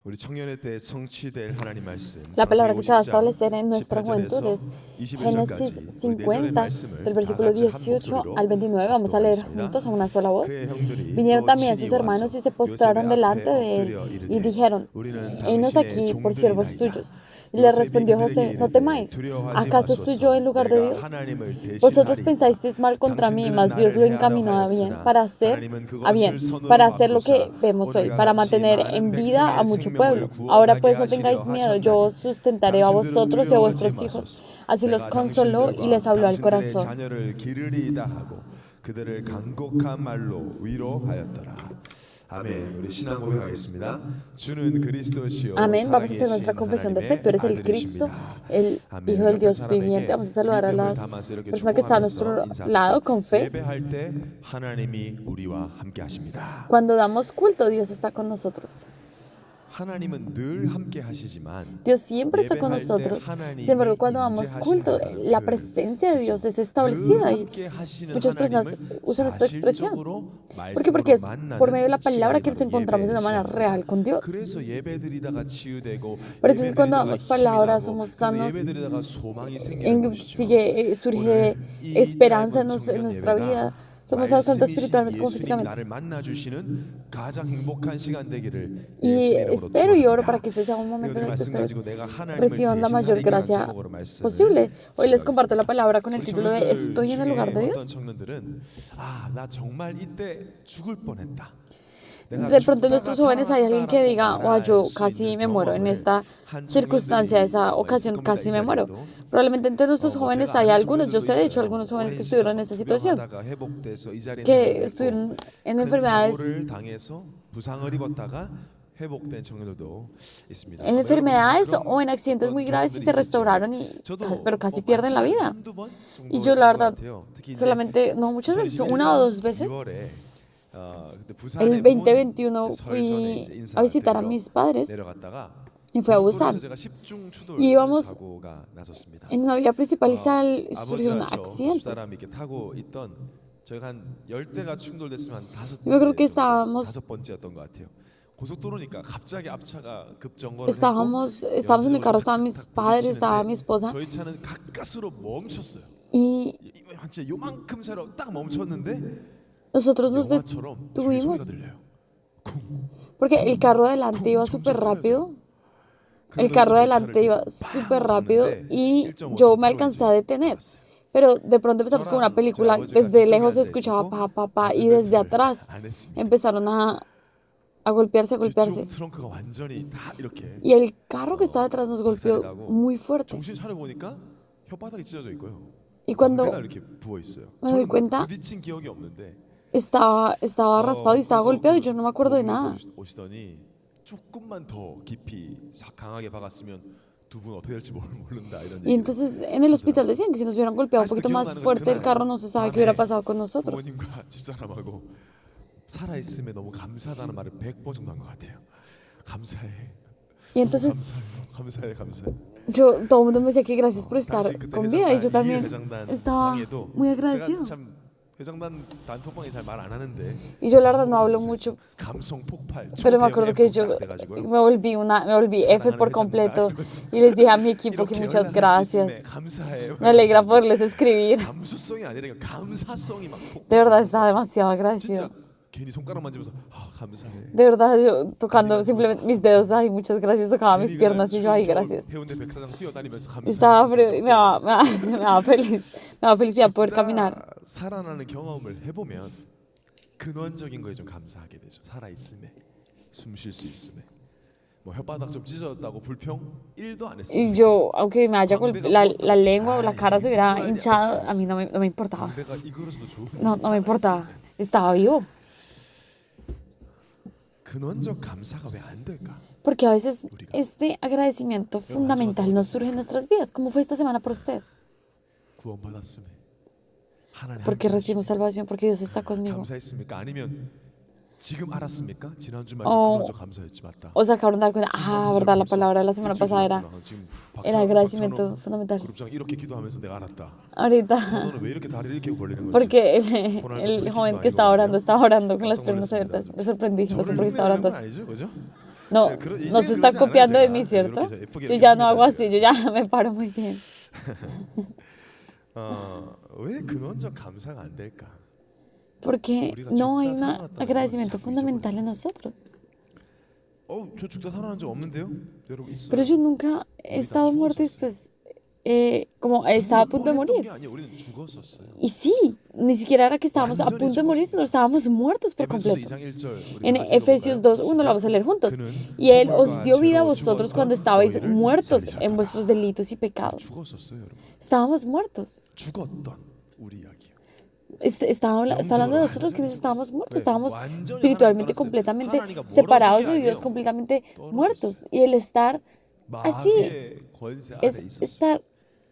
우리 청년의 때 성취될 하나님 말씀. La palabra que se va a 창세기 50장 establecer en nuestra juventud 18절에서 es 21절까지 Génesis 우리 네 절의 50, 말씀을 del 다 versículo 같이 한 18 목소리로 al 29. Vamos a leer 합독하겠습니다. juntos a una sola voz. 그의 형들이 Vinieron 또 también sus 친히 hermanos 와서 y se 요셉의 postraron 앞에 delante de él 엎드려 y 이르되 dijeron, 우리는 henos 당신의 aquí por siervos 종들이나이다. tuyos. Y le 요셉이 respondió 그들에게 José, no 이르되 temáis, 두려워하지 ¿acaso estoy yo en 마소서. lugar de 내가 Dios? 하나님을 Vosotros 대신하리이다. pensasteis mal contra mí, 당신들은 mas Dios lo 나를 해하려 encaminó a bien 하였으나 para hacer 하나님은 a bien, 그것을 선으로 para hacer lo que 바꾸사 vemos hoy, 오늘과 para 같이 mantener 많은 en vida a 백성의 mucho 생명을 pueblo. Ahora 구원하게 pues no 하시려 tengáis miedo, yo 하셨나니 os sustentaré a 당신들은 vosotros y a 두려워하지 vuestros hijos. 마소서. Así los 내가 consoló y les 당신들과 habló al 당신들의 corazón. 자녀를 기르리이다 하고 그들을 간곡한 말로 위로하였더라. 아멘. 우리 신앙 고백하겠습니다. 주는 그리스도시요 Amén. Vamos a hacer nuestra 살아계신 confesión de fe. 하나님의 Tú eres el Cristo, 아들이십니다. el 아멘. Hijo del 옆에 Dios viviente. 사람에게 Vamos a saludar a 믿음을 la 담아서 이렇게 persona que está a 축복하면서 nuestro 인사합시다. lado con fe. 예배할 때 하나님이 우리와 함께 하십니다. Cuando damos culto, Dios está con nosotros. 하나님은 늘 함께 하시지만 Dios siempre está con 예배할 때 nosotros. 하나님이 Sin embargo, cuando damos culto, 임재하신다는 la 표현을 presencia de Dios es 늘 establecida y 함께 하시는 muchas personas 하나님을 usan esta expresión. 사실적으로 ¿Por qué? Porque es 말씀으로 por medio de la 만나는 palabra que 시간이 nos encontramos de una manera 예배의 real con Dios. 그래서 예배드리다가 치유되고 Por eso es que cuando 예배드리다가 damos 힘이 palabra 나고 somos 그 sanos, 예배드리다가 소망이 생기는 것이죠. surge 오늘 이 esperanza 짧은 en 청년 nuestra 예배가 vida. Somos sanos tanto 말씀이신 espiritualmente como 예수님이 físicamente. 나를 만나 주시는 가장 행복한 시간 되기를 Y 예수님으로 espero y oro 축원합니다. para que este sea un momento en el que 말씀 ustedes 가지고 내가 하나님을 reciban la mayor 대신하리라는 gracia 제목으로 말씀을 posible. Hoy les comparto la 시작하겠습니다. palabra con el 우리 título de 청년들 Estoy en el lugar de 중에 어떤 Dios. 청년들은 나 정말 이때 죽을 뻔했다. De pronto en nuestros jóvenes hay alguien que diga, yo casi me muero en esta circunstancia, esa ocasión casi me muero. Probablemente entre nuestros jóvenes hay algunos, yo sé de hecho algunos jóvenes que estuvieron en esta situación, que estuvieron en enfermedades, en enfermedades o en accidentes muy graves y se restauraron, pero casi pierden la vida. Y yo la verdad, solamente, no muchas veces, una o dos veces. El 2021 fui a visitar a mis padres y fui a Busan. Y íbamos en una vía principal y surgió un accidente. Yo creo que estábamos en el carro, estaban mis padres, estaba mi esposa. Y nosotros nos detuvimos porque el carro adelante iba súper rápido. El carro adelante iba súper rápido y yo me alcancé a detener. Pero de pronto empezamos con una película, desde lejos se escuchaba pa, pa, pa, y desde atrás empezaron a golpearse. Y el carro que estaba detrás nos golpeó muy fuerte. Y cuando me doy cuenta, estaba raspado y estaba golpeado y yo no me acuerdo de nada. Y entonces en el hospital decían que si nos hubieran golpeado un poquito más fuerte el carro no se sabe qué hubiera pasado con nosotros. Y entonces todo el mundo me decía que gracias por estar con vida y yo también estaba muy agradecido. Y yo la verdad no hablo mucho, pero me acuerdo que yo me volví F por completo y les dije a mi equipo que muchas gracias. Me alegra poderles escribir. De verdad estaba demasiado agradecido. De verdad, yo tocando simplemente mis dedos, muchas gracias, tocaba mis piernas y yo, gracias. Estaba frío y me daba felicidad poder caminar. Y yo, aunque me haya la lengua o la cara se hubiera hinchado, a mí no me importaba. No me importaba, estaba vivo. Porque a veces este agradecimiento fundamental no surge en nuestras vidas. ¿Cómo fue esta semana para usted? Porque recibimos salvación, porque Dios está conmigo. O se acabaron de dar cuenta, verdad, la palabra de la semana pasada era agradecimiento fundamental. Ahorita, porque el joven que estaba orando con las piernas abiertas, me sorprendí, no sé por qué estaba orando así. No, no se está copiando de mí, ¿cierto? Yo ya no hago así, yo ya me paro muy bien. 왜 근원적 감사가 안 될까? Porque 우리가 no hay 죽다 un 살아났다는 걸 agradecimiento 자꾸 fundamental en 잊어버려요. nosotros. 저 죽다 살아난 적 없는데요? 여러분 Pero 있어요. yo nunca he 우리 다 estado muerto y 죽었었어요. después, como estaba a 죽을 punto de 뻔했던 morir. 게 아니에요. 우리는 죽었었어요. Y sí, ni siquiera era que estábamos a 완전히 punto de morir, sino 죽었습니다. estábamos muertos por 에베소서 completo. 2장 1절 우리 En 같이 Efesios 읽어볼까요? 2:1 lo vamos a leer juntos. 그는 Y Él os 허물과 dio vida a 죄로 vosotros 죽었던 cuando estabais 너희를 muertos 살리셨다. en vuestros delitos y pecados. 죽었었어요, 여러분. Estábamos muertos. 죽었던 우리 이야기예요. Está hablando de nosotros quienes estábamos muertos. Estábamos espiritualmente 하나님 completamente 하나님과 separados 멀어진 게 de Dios, 아니에요. completamente 떨어졌어요. muertos. Y el estar así 마귀의 권세 아래 es 있었어요.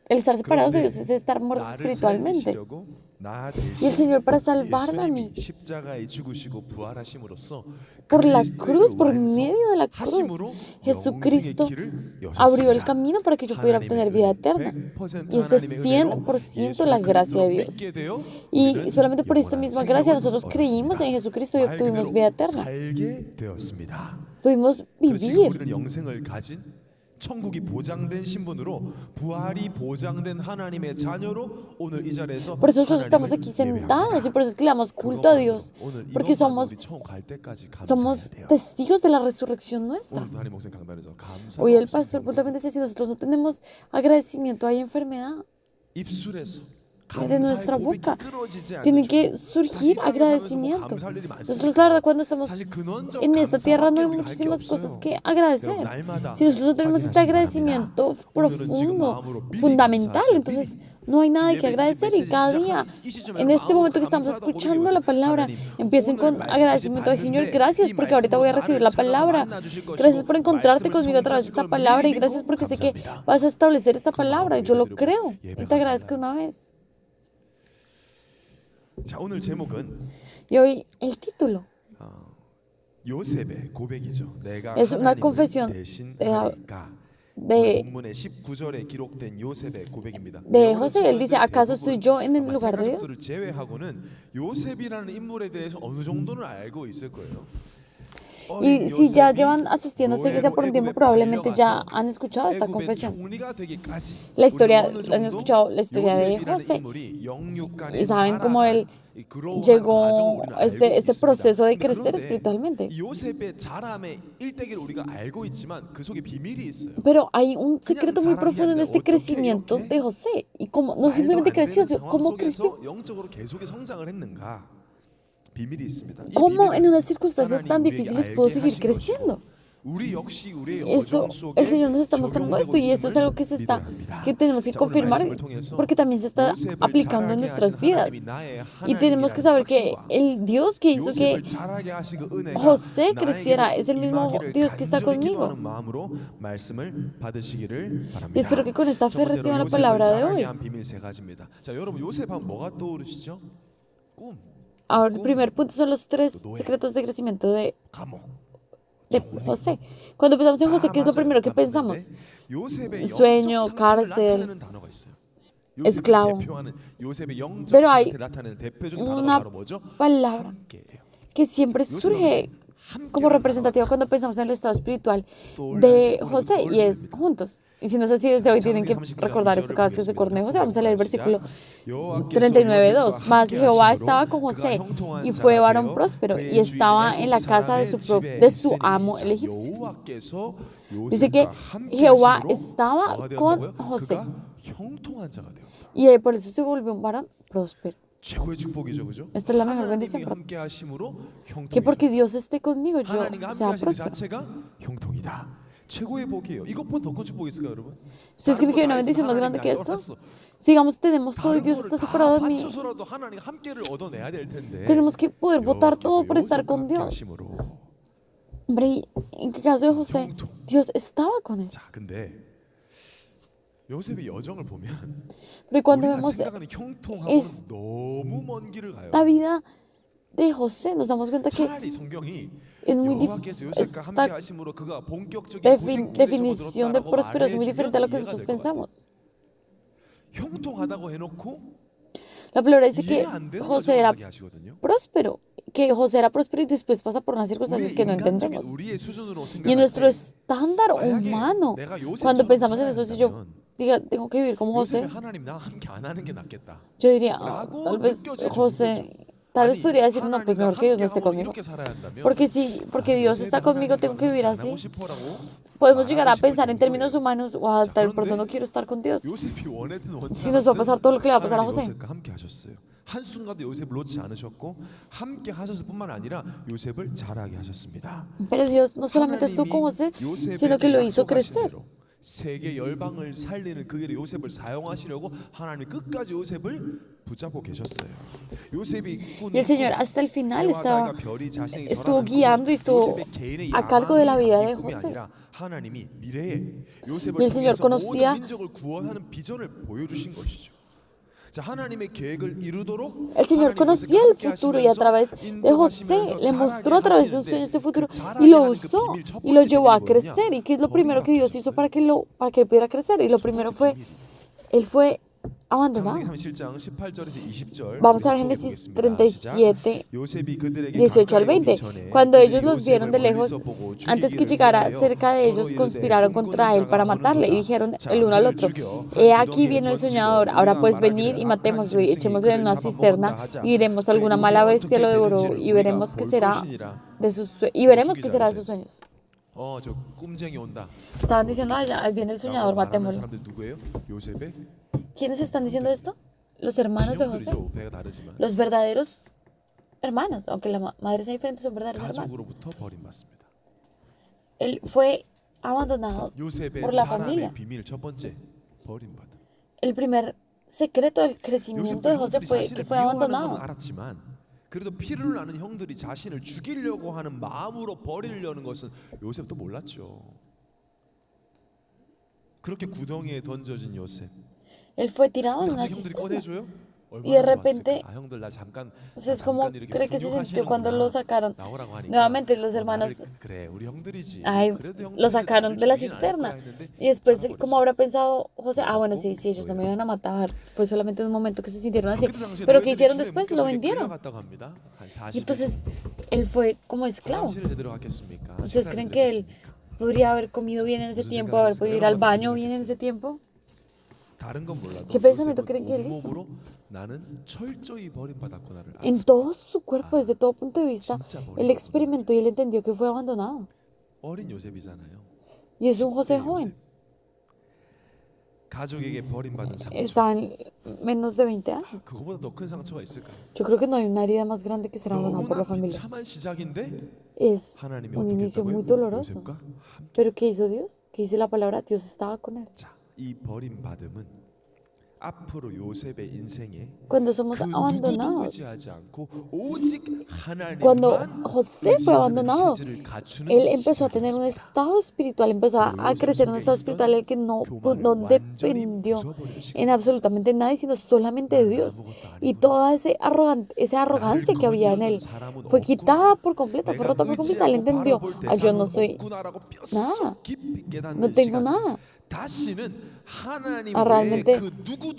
el estar separados de 그런데 Dios es estar muertos 나를 espiritualmente. 살리시려고 나 Y el Señor para 대신 salvarme a mí, 예수님이 십자가에 죽으시고 부활하심으로써 por la 그리스도의 cruz, por 완성, medio de la cruz, 하심으로 Jesucristo 영생의 길을 abrió el 여셨습니다. camino para que yo pudiera obtener vida eterna. 100% Y esto es 하나님의 은혜로 100% la gracia de 예수 Dios. 그리스도로 믿게 되어 Y 우리는 solamente por esta 영원한 misma gracia nosotros 생명을 creímos en 얻었습니다. Jesucristo y 말 obtuvimos 그대로 vida eterna. 살게 되었습니다. Pudimos 그래서 지금 vivir. 우리는 영생을 가진 천국이 보장된 신분으로 부활이 보장된 하나님의 자녀로 오늘 이 자리에서 Por eso nosotros estamos 하나님을 aquí sentados y 예배합니다. por eso es que le damos culto a Dios. 오늘 Porque 이것만 우리 처음 갈 때까지 감사해야 somos 돼요. testigos de la resurrección nuestra. 오늘도 하나님 목사님 강단에서 감사가 Hoy el 없으면 pastor puntualmente decía, si nosotros no tenemos agradecimiento, hay enfermedad. 입술에서 De nuestra 감사의 고백이 boca 끊어지지 tiene 않는 que 중 surgir 사실 땅에 살면서 뭐 agradecimiento. 감사할 일이 Nosotros, la verdad, 많습니다. cuando estamos 사실 근원적 en esta tierra no hay 감사밖에 우리가 할 게 muchísimas cosas 없어요. que 여러분, agradecer. 날마다 Si nosotros no tenemos este 확인하시기 agradecimiento 바랍니다. 오늘은 지금 profundo, 마음으로 미리 fundamental, 감사하세요. entonces 미리. no hay nada 지금 que 예배 agradecer y 메시지 cada día, 시작하는 이 시점에 en este 마음으로 momento que estamos 감사하다 escuchando 고백해 la 보세요. palabra, 하나님, empiecen 오늘 con 말씀 agradecimiento al 이제 Señor. 받는데 Gracias 이 porque ahorita voy a 말씀으로 recibir 나를 la 찾아서 palabra. 만나 주실 Gracias 것이고 por encontrarte 말씀을 conmigo a través de esta 성취하실 걸 palabra y 미리 gracias 믿고 porque sé que 감사합니다. vas a establecer esta 그 palabra y 마음으로 yo lo 예배드리고 creo. 예배가 Y te agradezco 달라요. una vez. 자, 오늘 제목은 Y hoy el título 요셉의 고백이죠. 내가 es una 하나님을 confesión 대신하리까. de, 본문의 19절에 기록된 요셉의 고백입니다. de José. Él dice, ¿acaso estoy yo en el 아마 lugar de 세 Dios? 가족들을 제외하고는 요셉이라는 인물에 대해서 어느 정도는 알고 있을 거예요. Y si ya llevan asistiendo a esta iglesia por un tiempo, probablemente ya han escuchado esta confesión. La historia, han escuchado la historia de José y saben cómo él llegó a este proceso de crecer espiritualmente. Pero hay un secreto muy profundo en este crecimiento de José y cómo no simplemente creció, sino cómo creció. ¿Cómo en unas circunstancias tan difíciles puedo seguir creciendo? Esto, el Señor nos está mostrando esto y esto es algo que tenemos que confirmar porque también se está aplicando en nuestras vidas. Y tenemos que saber que el Dios que hizo que José creciera es el mismo Dios que está conmigo. Y espero que con esta fe reciban la palabra de hoy. Ahora, el primer punto son los 3 secretos de crecimiento de José. Cuando pensamos en José, ¿qué es lo primero que pensamos? Sueño, cárcel, esclavo. Pero hay una palabra que siempre surge como representativa cuando pensamos en el estado espiritual de José y es juntos. Y si no sé si desde hoy tienen que recordar esto cada vez que se acuerden de José, vamos a leer el versículo 39:2. Mas Jehová estaba con José y fue varón próspero y estaba en la casa de su amo el egipcio. Dice que Jehová estaba con José y por eso se volvió un varón próspero. Esta es la mejor bendición para ti. Que porque Dios esté conmigo, yo sea próspero. 최고의 복이에요. 이것보다 더 큰 축복이 있을까요, 여러분? ¿Ustedes creen que hay una bendición más grande que esto? Sigamos, tenemos todo y Dios está separado de mí. 바쳐서라도 하나님 함께를 얻어내야 될 텐데. Tenemos que poder votar todo por estar con Dios. Hombre, y en el caso de José, Dios estaba con él. 자, 근데 요셉의 여정을 보면 Pero cuando 우리가 vemos 생각하는 형통하고는 너무 먼 길을 가요. la vida de José, nos damos cuenta que 차라리 성경이 es muy 여호와께서 요셉과 함께 esta 하심으로 그가 본격적인 definición de próspero es muy diferente a lo que nosotros pensamos. 형통하다고 해놓고 La palabra dice 이해 que 안 되는 José 여정을 era 가게 하시거든요. próspero que José era próspero y después pasa por unas circunstancias 우리의 que no 인간적인 entendemos. 우리의 수준으로 Y en 생각할 nuestro 때 estándar 만약에 humano, 내가 cuando 요셉처럼 pensamos en 살아야 eso, si yo 한다면 diga, tengo que vivir como 요셉이 José, 하나님 나와 함께 안 하는 게 낫겠다 yo diría, 라고 tal vez 느껴질 정도죠. José, tal vez 아니 podría decir, no, pues 하나님과 mejor que Dios no 함께 esté 함으로 conmigo. 이렇게 살아야 한다면 Porque Dios está 요셉은 conmigo, 하나님과 tengo que vivir 함께 안 하고 así. 싶어라고 Podemos llegar a 말하고 싶을 pensar en términos 정도예요. humanos, wow, 자, tal pronto no 그런데 quiero estar con Dios. 요셉이 원했던 Si nos va a pasar todo lo que le va a pasar a 하나님 José. 요셉과 함께 하셨어요. 한순간도 요셉을 놓지 않으셨고 함께 하셨을 뿐만 아니라 요셉을 자라게 하셨습니다. Pero Dios no solamente estuvo con José, sino que 요셉에게 lo hizo 약속하신 crecer. 대로 세계 열방을 살리는 그 길에 요셉을 사용하시려고 하나님 끝까지 요셉을 붙잡고 계셨어요. 요셉이 Y el Señor hasta el final estuvo guiando y estuvo a cargo de la vida de José. 하나님이 미래에 요셉을 Y el Señor 통해서 모든 conocía 민족을 구원하는 비전을 보여주신 것이죠. 자, 하나님의 계획을 이루도록 El Señor conocía el futuro y a través de José le mostró a través de un sueño este futuro y lo usó y lo llevó a crecer. ¿Y qué es lo primero que Dios hizo para que él pudiera crecer? Y lo primero fue, él fue abandonado. 창세기 37장 18절에서 20절. Vamos a ver Génesis 37, 18 al 20. Cuando ellos los vieron de lejos, antes que llegara cerca de ellos, conspiraron contra él para matarle y dijeron el uno al otro, he aquí viene el soñador, ahora pues venid y matémoslo y echémosle en una cisterna y diremos alguna mala bestia lo devoró y veremos qué será de sus sueños. 저 꿈쟁이 온다. Estaban diciendo, ahí viene el soñador, matémoslo. 사람들 누구예요? 요셉의 ¿Quiénes están diciendo esto? Los hermanos de José. 형들이죠. 배가 다르지만 Los verdaderos hermanos, aunque la madre sea diferente, son verdaderos hermanos. 가족으로부터 버림받습니다. Él fue abandonado 요셉의 por la 자람의 familia. 비밀 첫 번째 버림받음. El primer secreto del crecimiento de José fue que fue 미워하는 건 abandonado. 알았지만 그래도 피를 나는 형들이 자신을 죽이려고 하는 마음으로 버리려는 것은 요셉도 몰랐죠. 그렇게 구덩이에 던져진 요셉. Él fue tirado en una 갑자기 형들이 cisterna. 꺼내줘요? Y de 얼마나 repente, 좋았을까? 아, 형들 날 잠깐 Entonces, ¿cómo 이렇게 cree que se sintió 훈육하시는구나. cuando lo sacaron? 나오라고 하니까 Nuevamente los 나를 hermanos 그래 우리 형들이지. ay, 그래도 lo 형들이 sacaron 나를 de la 죽이진 않을 cisterna. 거야 했는데 Y después, 알아버렸어. como habrá pensado José, bueno, sí, ellos no me iban a matar. Fue solamente un momento que se sintieron así. 그때 당시에 Pero ¿qué 노예들이 hicieron 줄에 después? 묶여서 Lo 이렇게 vendieron. 끌려갔다고 합니다. 한 Y 40일 entonces, 정도. él fue como esclavo. 화장실에 제대로 갔겠습니까? ¿Ustedes 식사를 creen que él 드렸겠습니까? podría haber comido bien en ese tiempo, haber podido ir al baño bien en ese tiempo? 다른 건 몰라도 ¿Qué pensamiento 요셉은 creen que él hizo? 온몸으로 나는 철저히 버림받았구나를 En todo su cuerpo, desde todo punto de vista, 진짜 él 버림받았구나. experimentó y él entendió que fue abandonado. 어린 요셉이잖아요. Y es un José 네, joven. 요셉. 가족에게 버림받은 상처. Está en menos de 20 años. 그거보다 더 큰 상처가 있을까요? Yo creo que no hay una herida más grande que ser abandonado por 너무나 la familia. 비참한 시작인데 Es 하나님이 un 어떻게 inicio muy 했다고요? doloroso. 요셉과 함께. Pero ¿qué hizo Dios? ¿Qué dice la palabra? Dios estaba con él. 자, 이 버림받음은 앞으로 요셉의 인생에 Cuando somos 그 누구도 abandonados, 의지하지 않고 오직 cuando 하나님만 José fue abandonado, 체질을 갖추는 él empezó a tener un 시작이었습니다. estado espiritual, empezó a crecer en un estado espiritual en el que no dependió en absolutamente nadie, sino solamente de Dios. Y toda esa arrogancia que había en él fue quitada por completo, fue rota por completo. Él entendió, yo no soy nada, no tengo nada. Realmente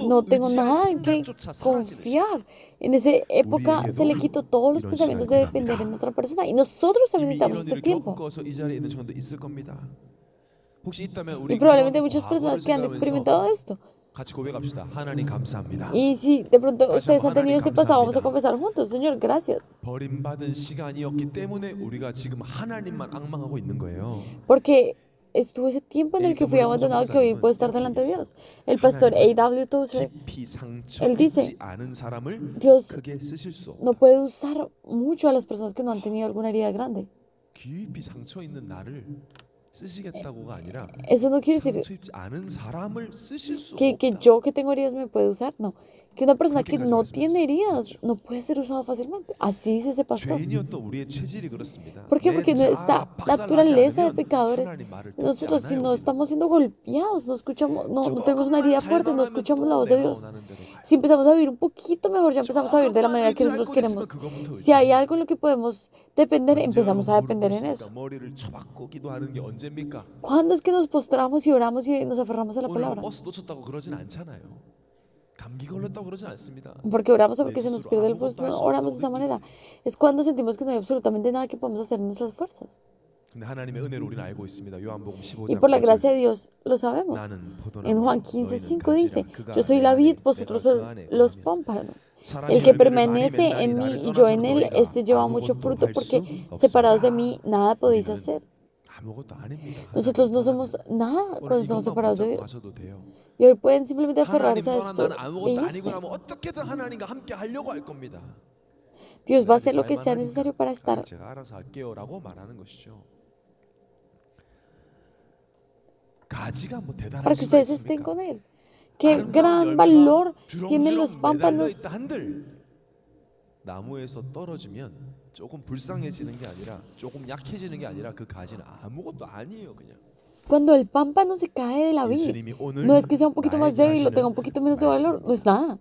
no tengo nada en que confiar. En esa época se le quitó todos los pensamientos de depender en otra persona. Y nosotros también necesitamos este tiempo. Y probablemente muchas personas que han experimentado esto. 같이 고백합시다. 하나님 감사합니다. Y si de pronto ustedes han tenido este pasado, vamos a confesar juntos. Señor, gracias. 버림받은 시간이었기 때문에 우리가 지금 하나님만 앙망하고 있는 거예요. Porque estuvo ese tiempo en el que fui abandonado que hoy puedo estar delante de Dios. El pastor A.W. Tozer, 깊이 él dice, 상처받지 않은 사람을 Dios 크게 쓰실 수 없다. no puede usar mucho a las personas que no han tenido alguna herida grande. 깊이 상처 있는 나를 쓰시겠다고가 아니라 Eso no quiere decir 상처 입지 않은 사람을 쓰실 수 que 없다. yo que tengo heridas me puede usar, no. Que una persona que no tiene heridas no puede ser usado fácilmente. Así dice ese pastor. 죄인이었던 우리의 체질이 그렇습니다. ¿Por qué? 내 Porque 자아 nuestra 박살나지 naturaleza de 않으면 pecadores, 하나님 말을 듣지 nosotros si 않아요, no 우리는. estamos siendo golpeados, no escuchamos, no tenemos una 조금만 herida fuerte, no 살만하면 escuchamos 또 la voz de 내가 Dios. 원하는 대로 가요. Si empezamos a vivir un poquito mejor, ya empezamos a vivir de la manera que nosotros queremos. Si hay algo en lo que podemos depender, empezamos a depender en eso. 머리를 쳐박고 기도하는 게 언제입니까? ¿Cuándo es que nos postramos y oramos y nos aferramos a la 오늘 뭐 palabra? 버스 놓쳤다고 그러진 않잖아요. 감기 걸렸다고 그러진 않습니다. porque oramos o 내 porque se nos 스스로 pierde el bus, 아무것도 할 no 수 oramos de 없다고 esa 느낄 manera. 때. Es cuando sentimos que no hay absolutamente nada que podemos hacer en nuestras fuerzas. 근데 하나님의 은혜를 우리는 알고 있습니다. 요한복음 Y 15장 por la 5절. gracia de Dios lo sabemos. 나는 En 포도나무, Juan 너희는 15:5 dice, 가지라. 그가 yo soy 내 la 안에, vid, 내가 vosotros 그 sois 안에 los 거하면 pámpanos. 사람이 El que 열매를 많이 permanece 맺나니 en mí 나를 y yo en 떠나서는 él, 너희가 este lleva mucho 아무것도 fruto, 할 porque 수 separados de 없어라. mí nada podéis 우리는 hacer. 아무것도 아닙니다. Nosotros no 하나님 somos 떠나면. nada 오늘 cuando estamos 이것만 separados de 붙잡고 Dios. 가셔도 돼요. Y hoy pueden simplemente 하나님 aferrarse a 떠난 esto 나는 e 아무것도 irse. 아니고 나면 어떻게든 하나님과 함께 하려고 할 겁니다. Dios va a 근데 hacer lo que 아직 sea 살만하니까 necesario para estar. 제가 알아서 할게요라고 말하는 것이죠. 가지가 뭐 대단할 Para que 수가 ustedes estén 있습니까? con Él. Qué 아름다운 gran 열매가 valor tienen los 주렁주렁 매달려 pámpanos. 있다 한들 나무에서 떨어지면 조금 불쌍해지는 게 아니라 조금 약해지는 게 아니라 그 가지는 아무것도 아니에요. 그냥 Cuando el pámpano se cae de la vid, 예수님이 오늘 no es que sea un poquito más 나에게 débil o tenga 하시는 un poquito menos de valor, no es nada.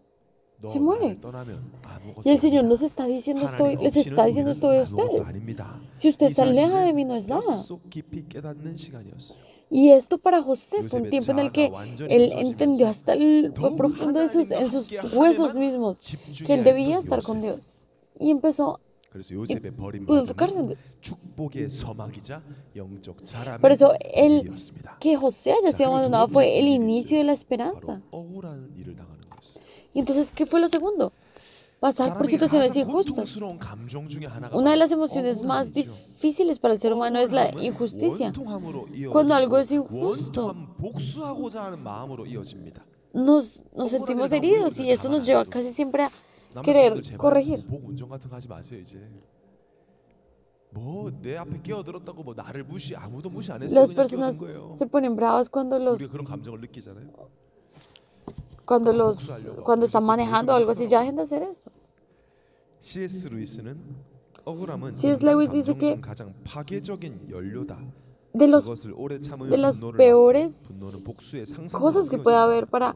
너 se muere. 나를 떠나면 아무것도 Y el Señor 아니다. nos está diciendo esto, 하나님 les 없이는 está diciendo 우리는 esto a 아무것도 ustedes. 아닙니다. Si usted 이 se aleja de 사실을 mí, no es nada. 뼛속 깊이 깨닫는 시간이었어요. Y esto para José fue un 요셉의 tiempo en el 자아가 que 완전히 él 부서지면서 entendió hasta el 더욱 profundo en sus 하나님과 huesos 함께하는 mismos que 집중해야 él debía 했던 estar con 요셉. Dios. Y empezó, 그래서 요셉의 버림 pudo enfocarse en 받음은 Dios. 축복의 서막이자 영적 자람의 Por eso el 일이었습니다. que José haya sido abandonado fue el inicio de la esperanza. 바로 억울한 일을 당하는 거였어요. Y entonces, ¿qué fue lo segundo? Pasar por 사람이 situaciones 가장 injustas. 고통스러운 감정 중에 하나가 Una de las 바로 emociones más 억울함이죠. difíciles para el ser humano es la 억울함은 injusticia. 원통함으로 Cuando algo es 이어지고 injusto, 원통함 복수하고자 하는 마음으로 이어집니다. nos sentimos heridos y esto nos lleva casi siempre a querer corregir. 복 운전 같은 거 하지 마세요 이제. 뭐 내 앞에 끼어들었다고 뭐 나를 무시 아무도 무시 안 했어요. Las 그냥 personas 끼어든 거예요. se ponen bravas cuando 우리가 그런 감정을 느끼잖아요. cuando están manejando o algo así. Ya dejen de hacer esto. C.S. 루이스는 억울함은 C.S. 인간 Lewis dice 감정 que 중 가장 파괴적인 연료다. de 그것을 오래 참으면 de las 분노를 peores 낳고 분노는 복수의 상상으로 cosas que puede haber para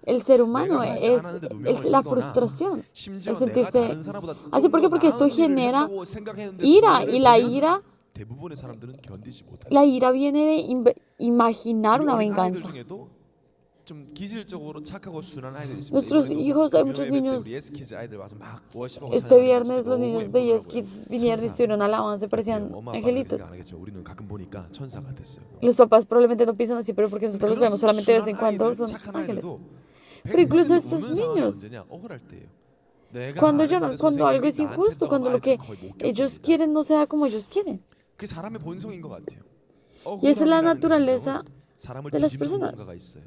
el ser humano es la frustración, 심지어 el 내가 sentirse 다른 사람보다 así. 좀 ¿Por qué? 더 Porque esto 나은 일을 genera 했다고 생각했는데 ira 손해를 y la 보면 ira, 대부분의 사람들은 견디지 못하죠. la ira viene de imaginar 우리 una 어린 아이들 venganza. 중에도 좀 기질적으로 착하고 순한 아이들이 있습니다. Nuestros 이번에도 hijos, hay muchos 금요 예배 때 niños. 우리 예스키즈 아이들 와서 막 워십하고 Este 찬양하는 거 viernes 진짜 los 너무 niños de Yes 예쁘더라고요. Kids vinieron y 천사. estuvieron alabanza y parecían 엄마 아빠는 그렇게 angelitos. 생각 안 하겠지만 우리는 가끔 보니까 천사가 됐어요. Los papás probablemente no piensan así, pero porque nosotros los 그런 vemos solamente de vez en 순한 cuando 아이들, son 착한 ángeles. 아이들도 Pero incluso 100% estos 우는 상황이 niños, 언제냐? 억울할 때예요. 내가 cuando 하는 lloran, 건데 cuando algo 선생님이 es 나한테 injusto, cuando lo 떠나면 que 거의 못 ellos 겪습니다. quieren no se da como ellos quieren. 그게 사람의 본성인 것 같아요. Y esa es la 억울함이라는 naturaleza 감정은 사람을 de las 뒤집는 personas. 뭔가가 있어요.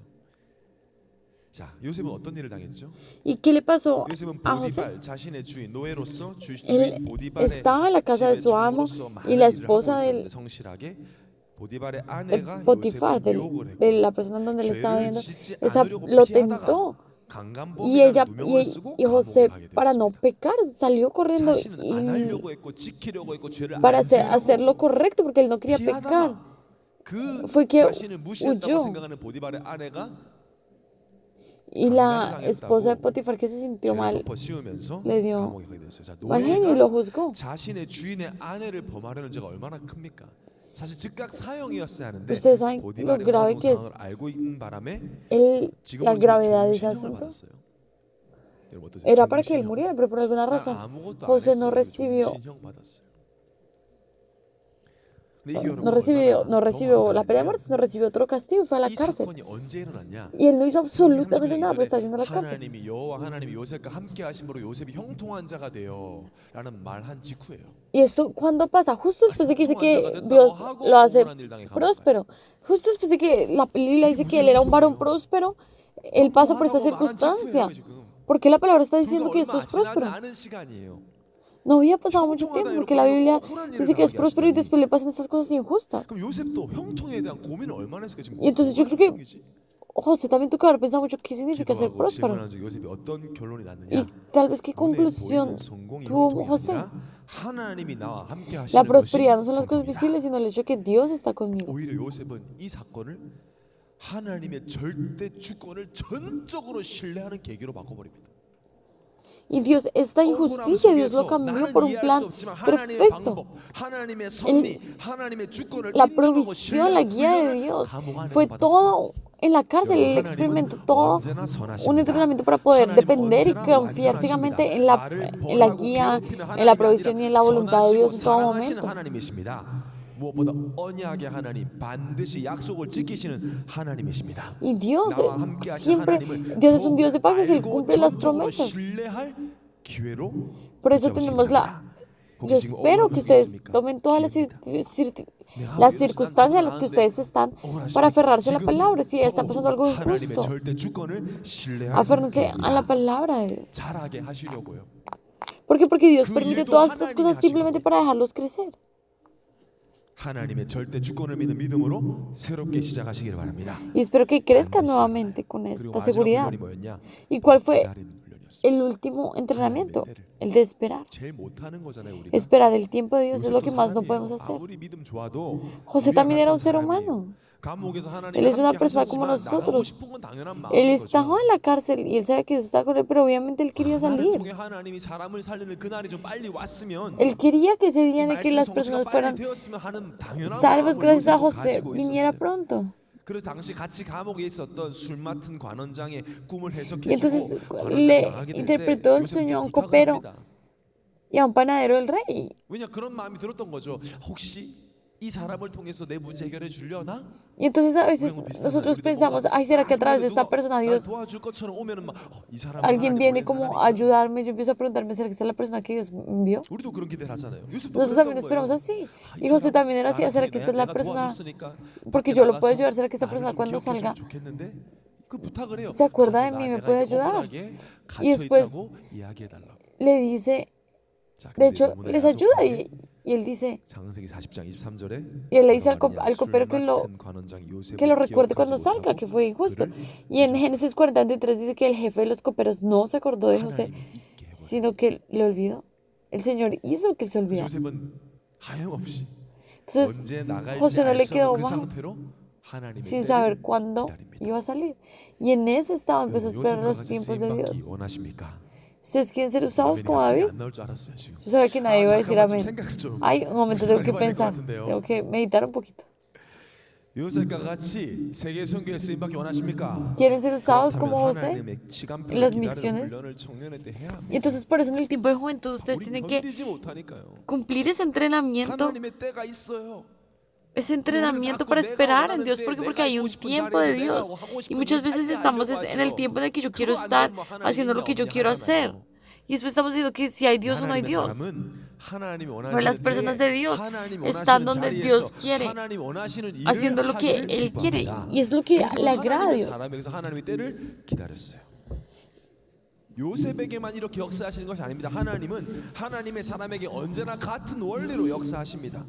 자, 요셉은 어떤 일을 당했죠? ¿Y qué le pasó 요셉은 a José? 보디발 자신의 주인 노예로서 주인 Él 보디발의 estaba en la casa de 집의 su amo 주인으로서 많은 y la 일을 하고 esposa 있었는데 del 성실하게 보디발의 el 아내가 Potifar, 요셉을 유혹을 했고 de la persona en donde él estaba 죄를 viendo, 짓지 esta, 않으려고 lo 피하다가 tentó. Y 강간범이라는 누명을 쓰고 y 감옥에 José, 가게 para no 되었습니다. pecar, salió corriendo 자신은 안 하려고 했고 지키려고 했고 죄를 para 안 hacer lo 지으려고 correcto porque él no quería pecar. 피하다가 그 Fue que 자신을 무시했다고 huyó. 생각하는 보디발의 아내가 Y la esposa de Potifar, que se sintió 죄를 mal, 덮어 씌우면서 le dio 감옥에 가게 됐어요. 자, mal genio y lo 노예가 juzgó. 자신의 주인의 아내를 범하려는 죄가 얼마나 큽니까? 사실 즉각 사형이었어야 하는데 Ustedes saben lo 보디발의 grave 모든 que es 상황을 알고 있는 바람에 la 지금은 gravedad de ese 신형을 asunto. 받았어요. 여러분 어떠세요? Era para que él 종신형. muriera, pero por alguna 나 razón 아무것도 안 José no 했어요. recibió, 종신형 받았어요. 근데 이게 여러분 얼마나 no recibió la pena de 더 muerte, sino recibió otro castigo y fue a la 이 cárcel. 사건이 언제 일어났냐? Y él no hizo absolutamente 30년 nada, pero está 이전에 yendo a la cárcel. 하나님이 여호와 하나님이 요셉과 함께 하심으로 요셉이 형통한 자가 되어라는 말한 직후예요. Y esto, ¿cuándo pasa? Justo después de que dice que Dios lo hace próspero. Justo después de que la Biblia dice que él era un varón próspero, él pasa por esta circunstancia. ¿Por qué la palabra está diciendo que esto es próspero? 않은 시간이에요. No había pasado mucho tiempo porque la Biblia dice que es próspero y después le pasan estas cosas injustas. 그럼 요셉도 형통에 대한 고민을 얼마나 했을까 지금? Y entonces yo creo que 형통이지? José también tuvo que haber pensado mucho qué significa ser 기도하고 próspero. 질문한 적 요셉이 어떤 결론이 났느냐? Y tal vez qué 눈에 conclusión 보이는 성공이 tuvo 형통이 José. 아니라 하나님이 나와 함께 하시는 La 것이 prosperidad no son las cosas 형통이다. visibles, sino el hecho de que Dios está conmigo. 오히려 요셉은 이 사건을 하나님의 절대 주권을 전적으로 신뢰하는 계기로 바꿔버립니다. Y Dios, esta injusticia, Dios lo cambió por un plan perfecto. La provisión, la guía de Dios fue todo en la cárcel, él experimentó todo un entrenamiento para poder depender y confiar ciegamente en la guía, en la provisión y en la voluntad de Dios en todo momento. 무엇보다 언약의 하나님, 반드시 약속을 지키시는 하나님이십니다. Y Dios 나와 함께 하신 siempre, 하나님을 Dios es un 더욱 Dios de pactos y Él 알고 cumple las 전적으로 promesas. 신뢰할 기회로 Por eso 붙잡으시기 tenemos 바랍니다. yo 혹시 지금 espero 어려운 que 것이 ustedes 있습니까? tomen todas 기회입니다. las circunstancias en las que ustedes están para aferrarse a la palabra. Si está pasando algo 하나님의 injusto, 절대 주권을 신뢰할 aférrense a la 기회입니다. palabra de Dios. 잘하게 하시려고요. ¿Por qué? Porque Dios 그 permite 일도 todas estas 하나님이 cosas simplemente 하시는 para dejarlos crecer. 하나님의 절대 주권을 믿는 믿음으로 새롭게 시작하시길 바랍니다. Y espero que crezcan 반드시 nuevamente con 그리고 esta 마지막 seguridad. 훈련이 뭐였냐? ¿Y cuál fue 기다리는 훈련이었어요. el último entrenamiento? El de esperar. 제일 못하는 거잖아요, 우리가. Esperar el tiempo de Dios es lo 요셉도 que más no 사람이에요. podemos hacer. 아무리 믿음 좋아도 José 우리와 también era 같은 un ser 사람이에요. humano. 감옥에서 하나님이 Él es una 함께 persona como 하셨지만 나가고 nosotros. 싶은 건 당연한 Él 마음인 estaba 거죠. en la cárcel y él sabía que Dios estaba con él, pero obviamente él quería 나를 salir. 통해 하나님이 사람을 살리는 그날이 좀 빨리 왔으면 Él quería que ese 이 día en el que 말씀의 las 성취가 personas 빨리 fueran 되었으면 하는 당연한 salvas 마음을 gracias a 요셉도 José 가지고 viniera 있었어요. pronto. 그래서 당시 같이 감옥에 있었던 술 맡은 관원장의 꿈을 Y 해석해주고 entonces 관원장이 le 나가게 될 때 interpretó el 요셉이 sueño a un 부탁을 copero 합니다. y a un panadero del rey. 왜냐 그런 마음이 들었던 거죠. 혹시 이 사람을 통해서 내 문제 해결해 주려나? Y entonces a veces nosotros pensamos, ay, ¿será que a través de esta persona Dios, 도와줄 것처럼 오면은 막 이 사람은 alguien 하나님 viene 보내신 como 사람인가? a ayudarme? Yo empiezo a preguntarme, ¿será que esta es la persona que Dios envió? 우리도 그런 기대를 하잖아요. 요셉도 Nosotros 그랬던 también esperamos 거예요. así. 아, Y 이 José 사람 también era así, 나를 ¿será 통해 que esta es la 내가 persona? 도와줬으니까 Porque 밖에 yo lo puedo 나가서 ayudar, ¿será que esta 나를 persona 좀 cuando 기억해 salga 주면 좋겠는데 그 부탁을 해요. se acuerda 가서 de 나 mí, me 내가 puede 이렇게 ayudar? 억울하게 Y 갇혀 después 있다고 이야기해 달라고. le dice, 자, de 근데 hecho, 너무나 les ayuda 야속하게 y él dice, 창세기 40장 23절에 y él le dice al copero que que lo recuerde cuando salga, que fue injusto. Y en Génesis 43 dice que el jefe de los coperos no se acordó de José, sino que le olvidó. El Señor hizo que él se olvidara. 요셉은 하염없이 Entonces, 언제 나갈지 José no 알 le 수 quedó 없는 그 más 상태로 하나님의 sin 때를 saber cuándo 기다립니다. iba a salir. Y en ese estado empezó a esperar 요셉과 los 같이 tiempos de 쓰임받기 Dios. 원하십니까? ¿Ustedes quieren ser usados 아멘이 como 갑자기 David? 안 나올 줄 알았어요 지금. Yo sabía que nadie iba a decir 잠깐만 좀 amén. 생각 좀 Ay, un momento, tengo que 생각해봐야 될것 pensar, 같은데요. tengo que meditar un poquito. 요셉과 같이 세계 선교에 쓰임받기 원하십니까? ¿Quieren ser usados como 그렇다면 José 하나님의 시간표를 en las 기다리는 misiones? 훈련을 청년회 때 해야 합니다. Y entonces por eso en el tiempo de juventud ustedes 우리 tienen que 견디지 못하니까요. cumplir ese entrenamiento 하나님의 때가 있어요. ese entrenamiento para esperar en Dios, porque hay un tiempo de Dios. Y muchas veces estamos en el tiempo en el que yo quiero estar haciendo lo que yo quiero hacer. Y después estamos diciendo que si hay Dios o no hay Dios. Pero las personas de Dios están donde Dios quiere, haciendo lo que Él quiere. Y es lo que le agrada a Dios. 하나님의 때를 기다렸어요. 요셉에게만 이렇게 역사하시는 것이 아닙니다. 하나님은 하나님의 사람에게 언제나 같은 원리로 역사하십니다.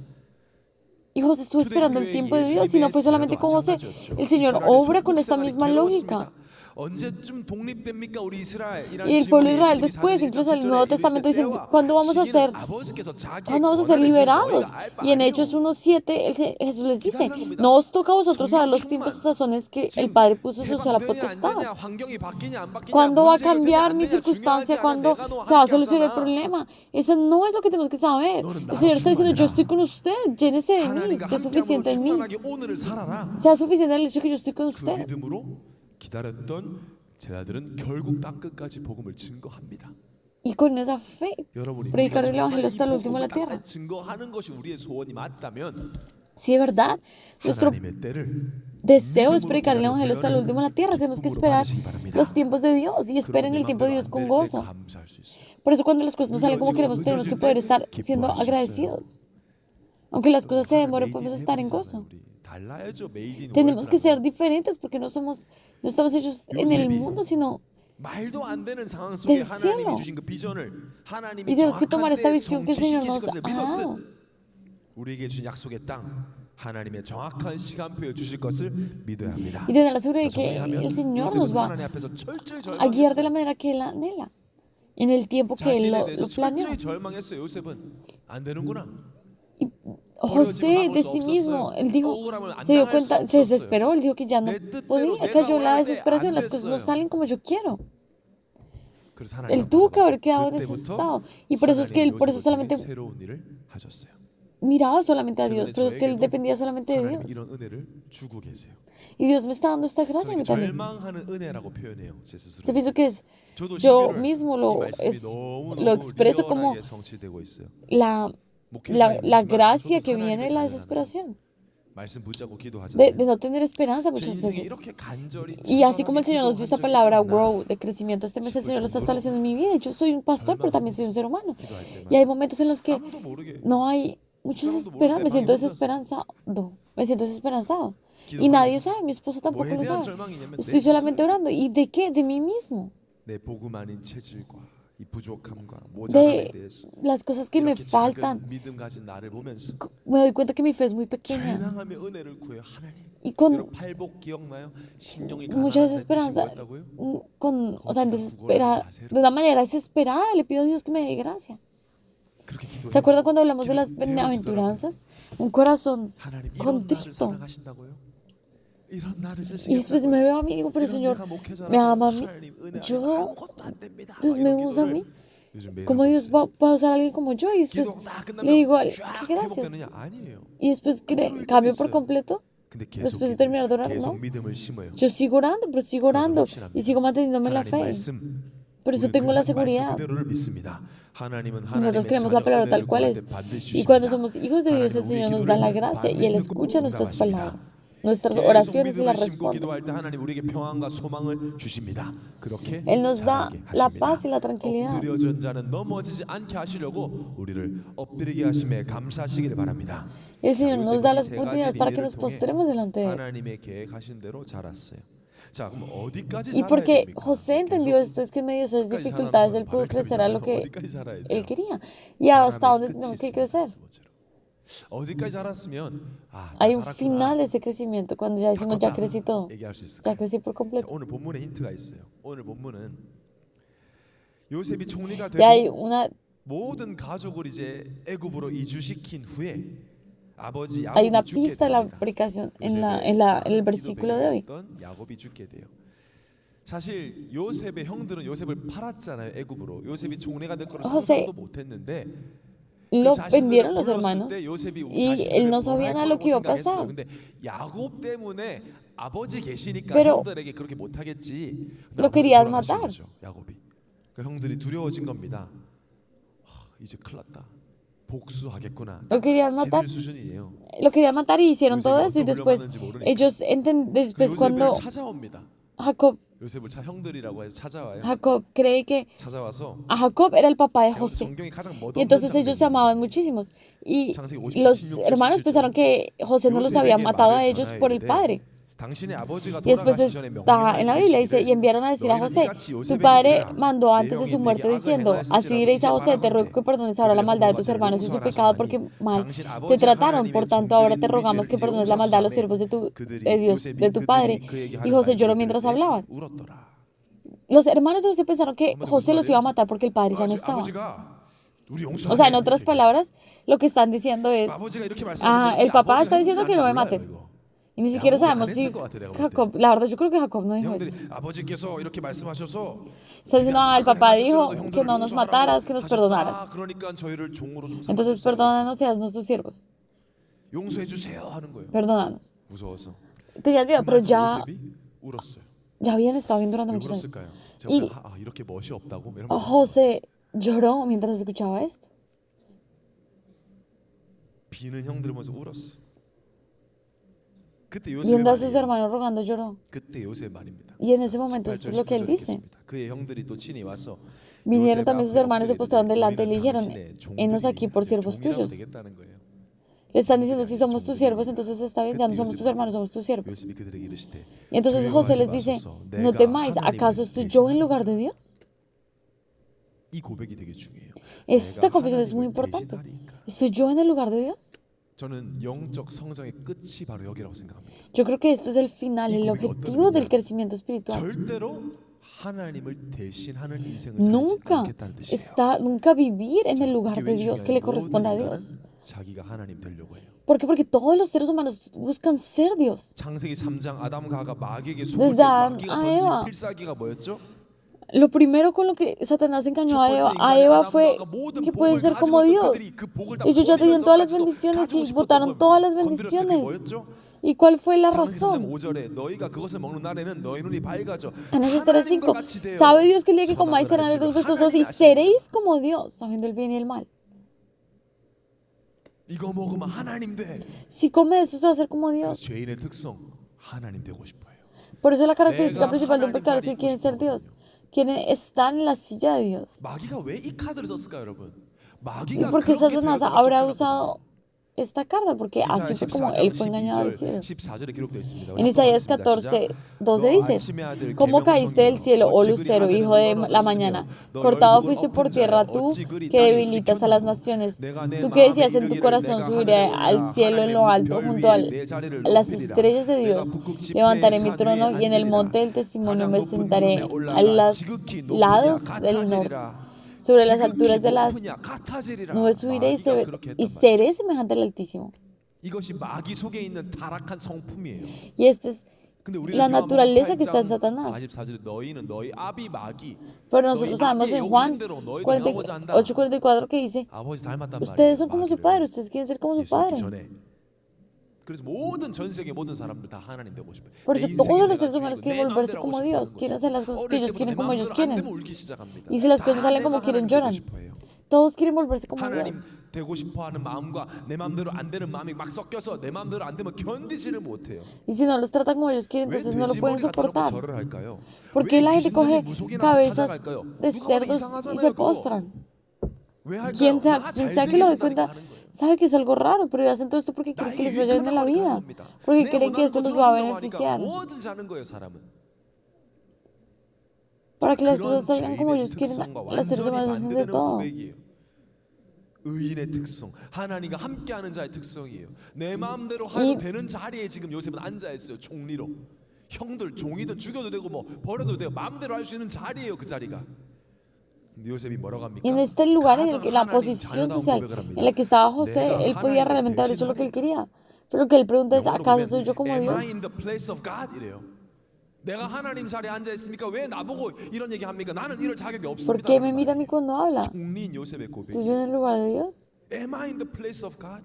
Y José estuvo esperando el tiempo de Dios y no fue solamente con José. El Señor obra con esta misma lógica. 언제쯤 독립됩니까 우리 이스라엘? Y el pueblo de Israel después, incluso en el Nuevo Testamento dicen, ¿cuándo vamos a ser liberados? Y en Hechos 1:7 Jesús les dice, no os toca a vosotros saber los tiempos y sazones que el Padre puso sobre la potestad. ¿Cuándo va a cambiar mi circunstancia? ¿Cuándo se va a solucionar el problema? Eso no es lo que tenemos que saber. El Señor está diciendo, yo estoy con usted, llénese de mí, esté suficiente en mí. Sea suficiente el hecho que yo estoy con 그 usted. 믿음으로 기다렸던 제자들은 결국 땅 끝까지 복음을 증거합니다. Y con esa fe, 여러분이 predicar el evangelio hasta el último de la tierra. 증거하는 것이 우리의 소원이 맞다면 Si de verdad nuestro 하나님의 때를 deseo es predicar el evangelio hasta el último de la tierra, tenemos que esperar los tiempos de Dios y esperen el tiempo de Dios con gozo. 감사할 수 있어요. Por eso cuando las cosas no salen como queremos, tenemos que poder estar siendo agradecidos. Aunque las cosas se demoren, podemos estar en gozo. 달라야죠. 메이드 인 Tenemos que ser diferentes porque no estamos hechos en el mundo, sino 말도 안 되는 상황 속에 del 하나님이 cielo. 주신 그 비전을 하나님이 Y tenemos que tomar 정확한 esta 때에 visión que el Señor 성취시키실 nos 것을 ha dado. 믿었듯 우리에게 주신 약속의 땅 하나님의 정확한 시간표에 주실 것을 믿어야 합니다. Y tener la seguridad de 자, que 정리하면 el Señor 요셉은 nos va 하나님 앞에서 철저히 a guiar de la 절망했어요. manera que Él anhela, en el tiempo que Él 자신에 대해서 lo planeó. 철저히 절망했어요. 요셉은 안 되는구나. Y José de sí mismo, él dijo, se dio cuenta, se desesperó, él dijo que ya no podía, cayó la desesperación, las cosas no salen como yo quiero. Él tuvo que haber quedado en ese estado. Y por eso es que él, por eso solamente 새로운 일을 하셨어요. miraba solamente a Dios, 최근에 pero es que él 저에게도 dependía solamente de 하나님이 Dios. 이런 은혜를 주고 계세요. Y Dios me está dando esta gracia a 저는 mí también. 절망하는 은혜라고 표현해요, 제 Yo 스스로. pienso que es, 저도 yo 11월 mismo 이 말씀이 lo 너무너무 expreso como 리얼하게 성취되고 있어요. la 목회자이지만 gracia 저도 que viene 하나님의 de la 자녀잖아요. desesperación, 말씀 붙잡고 de 기도하잖아요. no tener esperanza 제 muchas 인생에 veces. 이렇게 간절히 Y así como 처절하게 el Señor nos dio 기도한 esta 적이 palabra 있었나 wow de crecimiento, este mes el 싶을 Señor lo está 정도로 estableciendo en mi vida. Yo soy un pastor, pero también soy un ser humano. Y hay momentos en los que 아무도 모르게 no hay mucha 사람도 esperanza, 모르게 me siento 나 혼자서 desesperanzado, me siento desesperanzado. Y nadie sabe, mi esposa tampoco 뭐에 lo 대한 sabe. 절망이냐면 내 Estoy solamente 스스로 orando. ¿Y de qué? De mí mismo. 내 복음 아닌 체질과 이 부족함과 모자람에 De 대해서 las cosas que me 이렇게 faltan. 작은 믿음 가진 나를 보면서 Me doy cuenta que mi fe es muy pequeña. 절망하며 은혜를 구해요. 하나님. Y con 여러분 팔복 기억나요? 심령이 mucha 가난한 뜻이 desesperanza, 뭐였다고요? o sea, de una manera desesperada, le pido a Dios que me dé gracia. 그렇게 ¿Se 기도해요. acuerdan cuando hablamos de las 기도- bienaventuranzas? Un corazón 하나님 이런 나를 contrito. 사랑하신다고요? 이런 나를 Y después me 쓰시겠다고요? veo a mí y digo, pero 이런 Señor, 내가 목회자라고 me ama a mí. 하나님 은혜 Yo, 아무것도 안 됩니다. Dios 막 me 이런 usa a 기도를 mí. 요즘 매일 ¿Cómo 하고 Dios 있어요. va a usar a alguien como yo? Y después 기도 딱 le digo, 끝나면 qué 쫙 gracias. 회복되느냐? 아니에요. Y después 그럴 cambio 때도 por 있어요. completo. 근데 계속 Después de 기도해요. terminar de orar, 계속 ¿no? 믿음을 심어요. Yo sigo orando, pero sigo orando. Y sigo manteniéndome la 하나님 fe. 말씀 Por eso 우리는 tengo 그 la 말씀 seguridad. 그대로를 믿습니다. 하나님은 Nosotros 하나님의 creemos la 자녀 palabra tal 은혜를 cual 구할 es. 때 반드시 Y cuando 주십니다. somos hijos de Dios, el 하나님은 우리 Señor nos da la 기도를 gracia y Él 반드시 듣고 escucha nuestras 응답하십니다. palabras. Nuestras 계속 oraciones y las 믿음을 심고 responde. 기도할 때 하나님 우리에게 평안과 소망을 주십니다. 그렇게 Él nos da 자라게 la 하십니다. paz y la tranquilidad. 엎드려진 자는 넘어지지 않게 하시려고 우리를 엎드리게 하심에 감사하시기를 바랍니다. El Señor 요셉은 nos da 이 las 세 가지 oportunidades para que 비밀을 nos 통해 postremos delante de Él. 하나님의 계획하신 대로 자랐어요. 자, 그럼 어디까지 Y 자라야 porque 됩니까? José entendió esto, es que en medio de esas 어디까지 dificultades él 자라는 pudo 거예요? crecer a lo que 어디까지 자라야 돼요? él quería. Y hasta 자람의 dónde 끝이 tenemos que 있습니다. crecer. 두 번째로. 어디까지 자랐으면 나 Hay un 자랐구나. final de ese crecimiento cuando ya decimos, ya 다 crecí 컸다. todo, 얘기할 수 ya 있을까요? crecí por 자, completo. 오늘 본문에 힌트가 있어요. 오늘 본문은 요셉이 총리가 Y hay 되고 una, 모든 가족을 이제 애굽으로 이주시킨 후에 아버지 hay una 야곱이 죽게 pista de la 됩니다. aplicación en 요셉의 el 기도 versículo de hoy. 배경이었던 야곱이 죽게 돼요. 사실 요셉의 형들은 요셉을 팔았잖아요, 애굽으로. 요셉이 총리가 될 거를 José 상상도 못했는데 lo 자신들을 vendieron los 불렀을 hermanos 때 요셉이 y 자신들을 él no 구원할 sabía nada de lo 거라고 que iba a 생각했어요. pasar. 근데 야곱 때문에 아버지 계시니까 Pero 형들에게 그렇게 못하겠지. lo querían matar. 야곱이. 그 형들이 두려워진 겁니다. 이제 큰일 났다. 복수하겠구나. Lo querían matar. 지들 수준이에요. Lo querían matar y hicieron 요셉이 todo eso y 어떤 después 물려받는지 모르니까. ellos 그 después 요셉을 cuando 찾아옵니다. Jacob, 요셉을 형들이라고 해서 찾아와요. Jacob cree que 찾아와서 a Jacob era el papá de 제가 José. 성경이 가장 Y entonces ellos se amaban muchísimos. Y los hermanos pensaron que José no los había matado a ellos por el padre. 당신의 아버지가 Y después 돌아가시 전에 está en la Biblia dice, y enviaron a decir a José, tu padre mandó antes de su muerte diciendo, así diréis a José, te ruego que perdones ahora la maldad de tus hermanos y su pecado porque mal te trataron, por tanto ahora te rogamos que perdones la maldad a los siervos de Dios, de tu padre. Y José lloró mientras hablaban. Los hermanos de José pensaron que José los iba a matar porque el padre ya no estaba. O sea, en otras palabras, lo que están diciendo es, el papá está diciendo que no me maten. Y ni siquiera sabemos si Jacob, la verdad yo creo que Jacob no dijo esto. 아버지께서 이렇게 말씀하셔서 Está diciendo, el papá dijo que no nos mataras, que nos perdonaras. 그러니까 저희를 종으로 좀 Entonces perdónanos y haznos tus siervos. 용서해 주세요 하는 거예요. Perdónanos. 무서워서. Tenían miedo, pero 요셉이 울었어요. ya habían estado bien durante 왜 muchos años. 울었을까요? Y 제가 이렇게 멋이 없다고 이런 José lloró mientras escuchaba esto. 비는 형들 보면서 울었어. 그때 요셉의 Viendo a sus 말이에요. hermanos rogando, lloró. 그때 요셉 말입니다. Y en ese momento 18절, esto es lo que él 19절 dice. 읽겠습니다. 그의 형들이 또 친히 와서 Vinieron 요셉 también sus 앞에 hermanos, se 엎드리되 postraron delante y le 우리는 dijeron, 당신의 henos aquí por 종들이니 siervos 종이라고 tuyos. 되겠다는 거예요. Le están diciendo, si somos tus siervos, entonces está bien, ya no somos tus hermanos, somos tus siervos. 요셉이 그들에게 이르시되 Y entonces José les dice, no temáis, ¿acaso estoy yo en lugar de Dios? 이 고백이 되게 중요해요. Esta 내가 confesión es muy 하나님을 importante. 대신하리까. ¿Estoy yo en el lugar de Dios? 저는 영적 성장의 끝이 바로 여기라고 생각합니다. Yo creo que esto es el final, el objetivo del crecimiento espiritual. 절대로 하나님을 대신하는 인생을 살지 Nunca 않겠다는 뜻이에요. nunca vivir en el lugar 그게 de 왜 Dios que le 중요해요? corresponde a 모든 Dios. 인간은 자기가 하나님 되려고 해요. ¿Por qué? Porque todos los seres humanos buscan ser Dios. 창세기 3장 아담과 하가 마귀에게 속을 Desde 때 Adán 마귀가 a 던진 Eva. 필살기가 뭐였죠? Lo primero con lo que Satanás engañó 첫 번째 a 인간의 Eva fue 아담과 모든 que pueden 복을 ser como 가지고 있던 Dios. 그들이 그 복을 다 Ellos ya tenían todas las 버리면서까지도 bendiciones 가지고 y 싶었던 botaron 건 todas las 건드렸을 때 그게 bendiciones. 뭐였죠? ¿Y cuál fue la 창세기 3장 razón? 5절에 너희가 그것을 먹는 날에는 너희 눈이 밝아져 Génesis 하나님과 3:5. 같이 되어 Sabe Dios que el día que 선악을 comáis serán 알지로 los vuestros ojos 하나님이 y 아시니라. seréis como Dios, sabiendo el bien y el mal. 이거 먹으면 하나님 돼. Si come eso, se va a hacer como 그래서 Dios. 죄인의 특성 하나님 되고 싶어요. Por eso la característica 내가 principal de un 하나님 pecador es 자리에 que quieren 있고 ser 싶어. Dios. Quieren estar en la silla de Dios. 마귀가 왜 이 카드를 썼을까요, 여러분? ¿Y 마귀가 por qué 그렇게 Satanás 되었다고 habrá 쫓겨났거든요. usado esta carta? Porque 이사야 así fue como 14장 él fue engañado del 12절, cielo. 14절에 기록되어 있습니다. En Isaías 14, 12 dice, ¿cómo caíste del cielo, oh lucero, hijo de la mañana? Cortado fuiste por tierra tú, que debilitas a las naciones. Tú que decías en tu corazón, subiré al cielo en lo alto, junto a las estrellas de Dios. Levantaré mi trono y en el monte del testimonio me sentaré a los lados del norte. Sobre las alturas de las nubes subiré y seré semejante al Altísimo. 이것이 마귀 속에 있는 타락한 성품이에요. Y esta es 근데 우리는 la 요한복음 naturaleza que está en 8장 Satanás. 44절에 너희는 너희 아비 마귀 Pero 너희 nosotros sabemos 아비의 en Juan 욕심대로 너희도 40 행하고자 한다. 8:44 que dice, 아버지 닮았단 ustedes 말이에요. son como su 마귀를. padre, ustedes quieren ser como su 예수 믿기 padre. 전에. 그래서 모든 전 세계 모든 사람들 다 하나님 되고 싶어요. Por 내 eso 인생이 todos los 내가 seres humanos 주인이고 quieren 내 volverse 마음대로 como 하고 Dios, 싶어 quieren 하는 hacer las 거예요. cosas que 어릴 ellos 때부터 quieren 내 como ellos 마음대로 안 quieren. 되면 울기 시작합니다. Y si las cosas 다 salen 내가 como quieren, 하나님 되고 lloran. 싶어해요. Todos quieren volverse como Dios. 하나님 되고 싶어하는 마음과 내 마음대로 안 되는 마음이 막 섞여서 내 마음대로 안 되면 견디지를 못해요. Y si no los tratan como ellos quieren, 왜 entonces no lo pueden 돼지머리 갖다 놓고 soportar. 절을 할까요? ¿Por qué 왜 la gente 귀신 coge 들린 무속인 앞에 cabezas 찾아갈까요? de 누가 봐도 cerdos y 이상하잖아요, se 그거. postran? 왜 할까요? Quien 나 sea 잘 que lo dé 되게 cuenta 하는 거예요. sabe que es algo raro, pero hacen todo esto porque quieren que les vaya bien en la vida. Porque creen que esto los va a beneficiar. 뭐든지 하는 거예요, 사람은. Para que las 그런 cosas salgan como 죄인의 ellos quieren, 특성과 los seres 완전히 humanos hacen de 반대되는 todo. 고백이에요. 의인의 특성, 하나님과 함께하는 자의 특성이에요. 내 마음대로 하여도 되는 자리에 지금 요셉은 앉아 있어요. 총리로. 형들 종이든 죽여도 되고 뭐 버려도 돼요. 마음대로 할 수 있는 자리예요, 그 자리가. 근데 요셉이 뭐라고 합니까? Y en este lugar, en la 하나님 posición 자녀다운 social 고백을 합니다. en la que estaba José, 내가 él podía 하나님을 realmente hacer eso lo que él 대신하리라. quería. Pero lo que él pregunta es, 영어로 ¿acaso 보면 soy yo como Am Dios? I in the place of God? 이래요. 내가 하나님 자리에 앉아 있습니까? 왜 나보고 이런 얘기 합니까? 나는 이럴 자격이 ¿Por 없습니다. qué me mira a mí cuando habla? 총리인 요셉의 ¿Estoy 고백. yo en el lugar de Dios? Am I in the place of God?